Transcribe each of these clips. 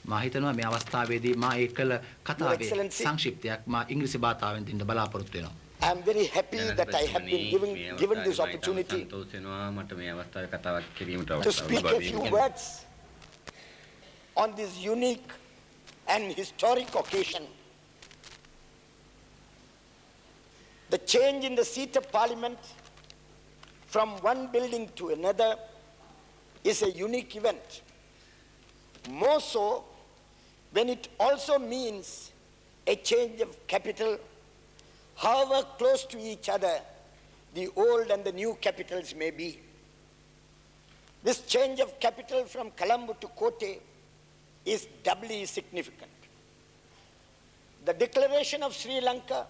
මා හිතනවා මේ අවස්ථාවේදී මා ඒ කළ කතාවේ සංක්ෂිප්තයක් මා ඉංග්‍රීසි භාෂාවෙන් දෙන්න බලාපොරොත්තු වෙනවා. I am very happy that I have been given this opportunity to speak a few words on this unique and historic occasion. The change in the seat of Parliament from one building to another is a unique event. More so when it also means a change of capital, however close to each other the old and the new capitals may be. This change of capital from Colombo to Kotte is doubly significant. The declaration of Sri Lanka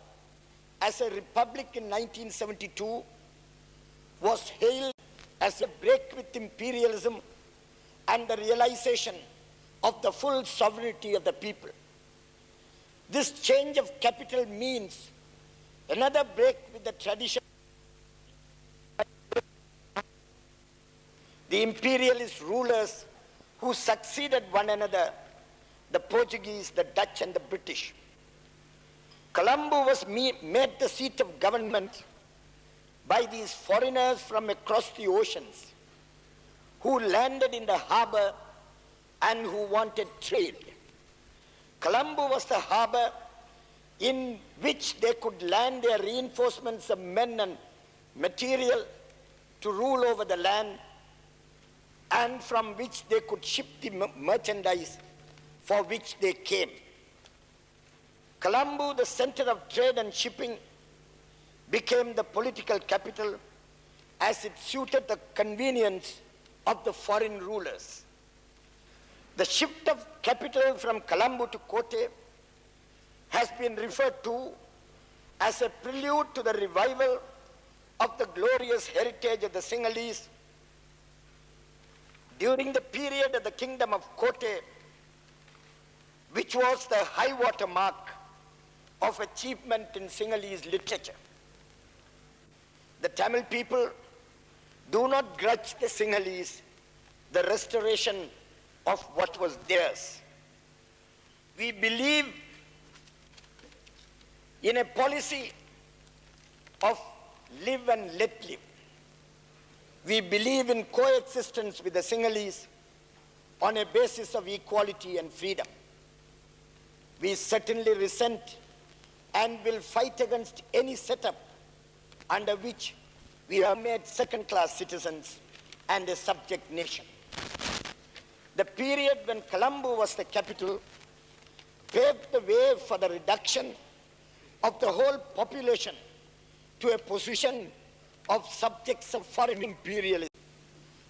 as a republic in 1972 was hailed as a break with imperialism and the realization of the full sovereignty of the people. This change of capital means another break with the tradition. The imperialist rulers who succeeded one another, the Portuguese, the Dutch and the British. Colombo was made the seat of government by these foreigners from across the oceans who landed in the harbor and who wanted trade. Colombo was the harbor in which they could land their reinforcements of men and material to rule over the land, and from which they could ship the merchandise for which they came. Colombo, the center of trade and shipping, became the political capital as it suited the convenience of the foreign rulers. The shift of capital from Colombo to Kotte has been referred to as a prelude to the revival of the glorious heritage of the Sinhalese during the period of the kingdom of Kotte, which was the high water mark of achievement in Sinhalese literature. The Tamil people do not grudge the Sinhalese the restoration of what was theirs. We believe in a policy of live and let live. We believe in coexistence with the Sinhalese on a basis of equality and freedom. We certainly resent and will fight against any setup under which we are made second-class citizens and a subject nation. The period when Colombo was the capital paved the way for the reduction of the whole population to a position of subjects of foreign imperialism,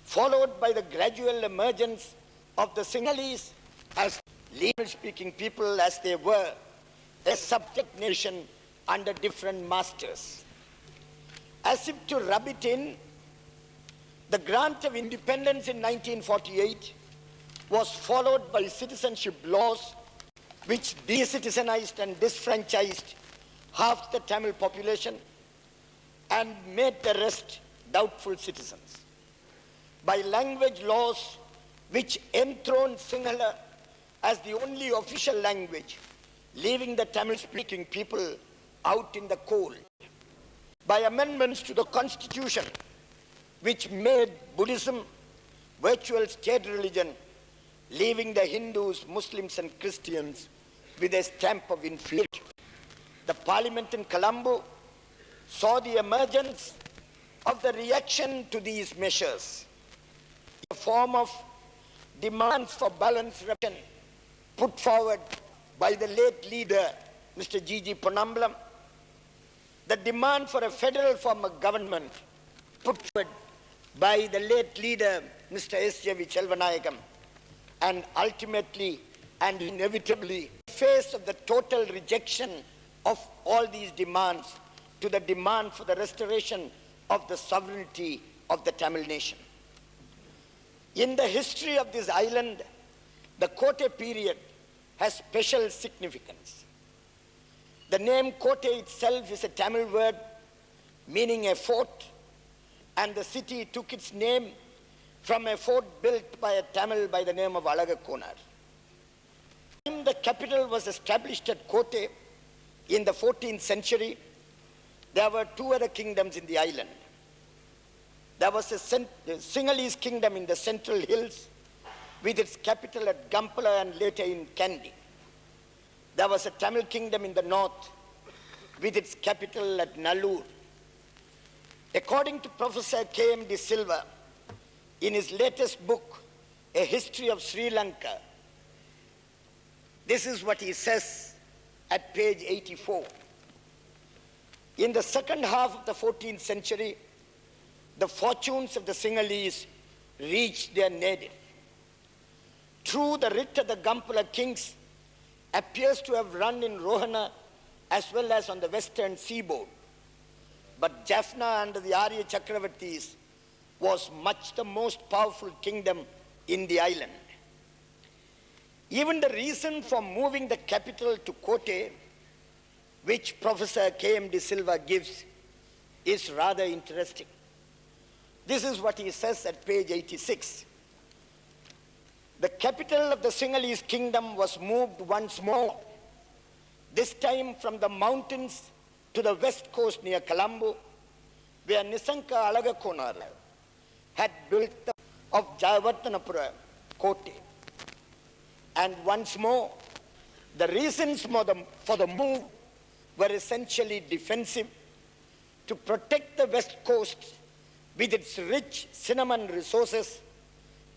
followed by the gradual emergence of the Sinhalese as legal-speaking people as they were, a subject nation under different masters. As if to rub it in, the grant of independence in 1948 was followed by citizenship laws which decitizenized and disfranchised half the Tamil population and made the rest doubtful citizens. By language laws which enthroned Sinhala as the only official language, leaving the Tamil-speaking people out in the cold. By amendments to the constitution which made Buddhism virtual state religion, leaving the Hindus, Muslims and Christians with a stamp of inferiority. The parliament in Colombo saw the emergence of the reaction to these measures, a form of demands for balanced revenue put forward by the late leader, Mr. G.G. Ponnambalam, the demand for a federal form of government put forward by the late leader, Mr. S.J.V. Selvanayagam, and ultimately and inevitably, in the face of the total rejection of all these demands to the demand for the restoration of the sovereignty of the Tamil nation. In the history of this island, the Kotte period has special significance. The name Kotte itself is a Tamil word meaning a fort, and the city took its name from a fort built by a Tamil by the name of Alagakonar. the capital was established at Kotte in the 14th century, there were two other kingdoms in the island. There was the Sinhalese kingdom in the central hills with its capital at Gampala and later in Kandy. There was a Tamil kingdom in the north with its capital at Nallur. According to Professor K.M. De Silva, in his latest book, A History of Sri Lanka, this is what he says at page 84. In the second half of the 14th century, the fortunes of the Sinhalese reached their nadir. True, the writ of the Gampala kings appears to have run in Rohana as well as on the western seaboard. But Jaffna under the Arya Chakravartis was much the most powerful kingdom in the island. Even the reason for moving the capital to Kotte, which Professor K.M. De Silva gives, is rather interesting. This is what he says at page 86. The capital of the Sinhalese kingdom was moved once more, this time from the mountains to the west coast near Colombo, where Nisanka Alagakonar had built the of Jayavarthanapura Kotte. And once more, the reasons for the move were essentially defensive, to protect the west coast with its rich cinnamon resources,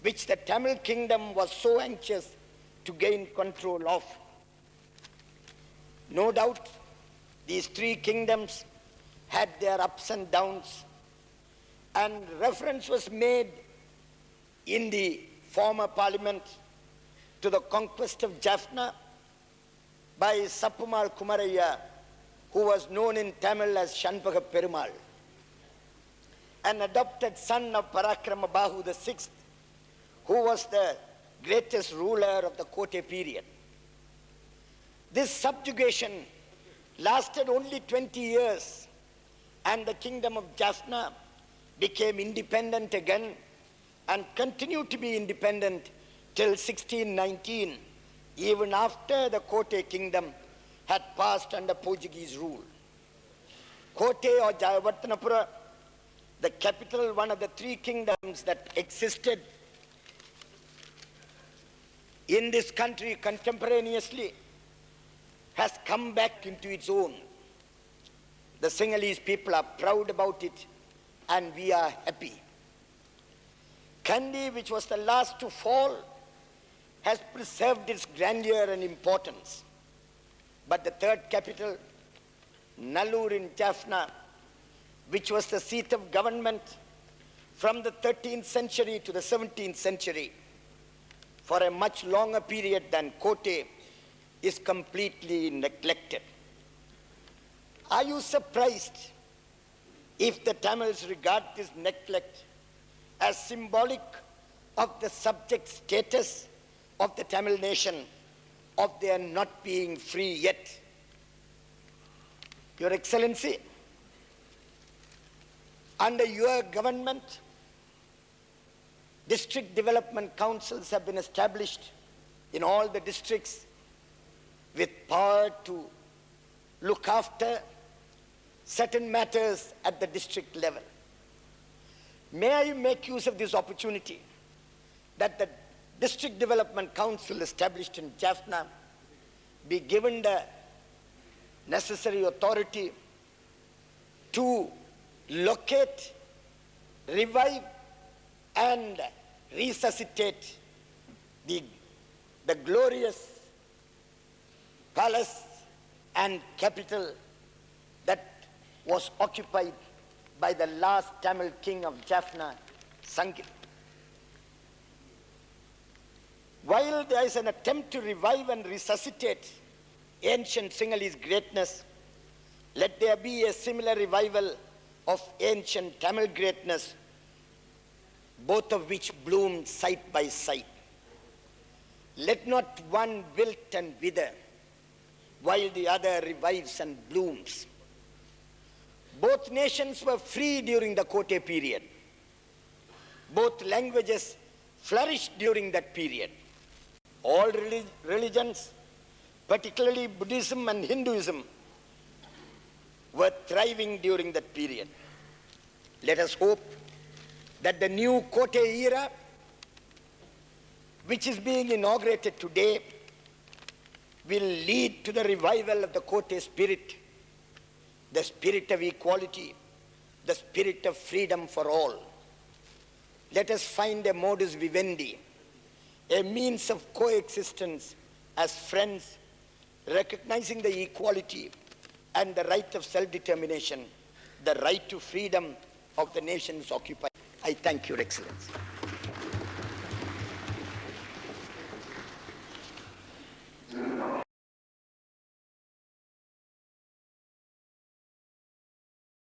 which the Tamil kingdom was so anxious to gain control of. No doubt, these three kingdoms had their ups and downs, and reference was made in the former parliament to the conquest of Jaffna by Sappumal Kumaraya, who was known in Tamil as Shanvaga Perumal, an adopted son of Parakrama Bahu VI, who was the greatest ruler of the Kotte period. This subjugation lasted only 20 years, and the kingdom of Jaffna became independent again and continued to be independent till 1619, even after the Kotte kingdom had passed under Portuguese rule. Kotte or Jayavarthanapura, the capital, one of the three kingdoms that existed in this country contemporaneously, has come back into its own. The Sinhalese people are proud about it, and we are happy. Kandy, which was the last to fall, has preserved its grandeur and importance. But the third capital, Nallur in Jaffna, which was the seat of government from the 13th century to the 17th century, for a much longer period than Kotte, is completely neglected. Are you surprised if the Tamils regard this neglect as symbolic of the subject status of the Tamil nation, of their not being free yet? Your Excellency, under your government, district development councils have been established in all the districts with power to look after certain matters at the district level. May I make use of this opportunity that the District Development Council established in Jaffna be given the necessary authority to locate, revive, and resuscitate the glorious palace and capital that was occupied by the last Tamil king of Jaffna, Sangit. While there is an attempt to revive and resuscitate ancient Sinhalese greatness, let there be a similar revival of ancient Tamil greatness, both of which bloom side by side. Let not one wilt and wither, while the other revives and blooms. Both nations were free during the Kotte period. Both languages flourished during that period. All religions particularly Buddhism and Hinduism, were thriving during that period. Let us hope that the new Kotte era, which is being inaugurated today, will lead to the revival of the Kotte spirit, the spirit of equality, the spirit of freedom for all. Let us find a modus vivendi, a means of coexistence as friends, recognizing the equality and the right of self-determination, the right to freedom of the nations occupied. I thank Your Excellency.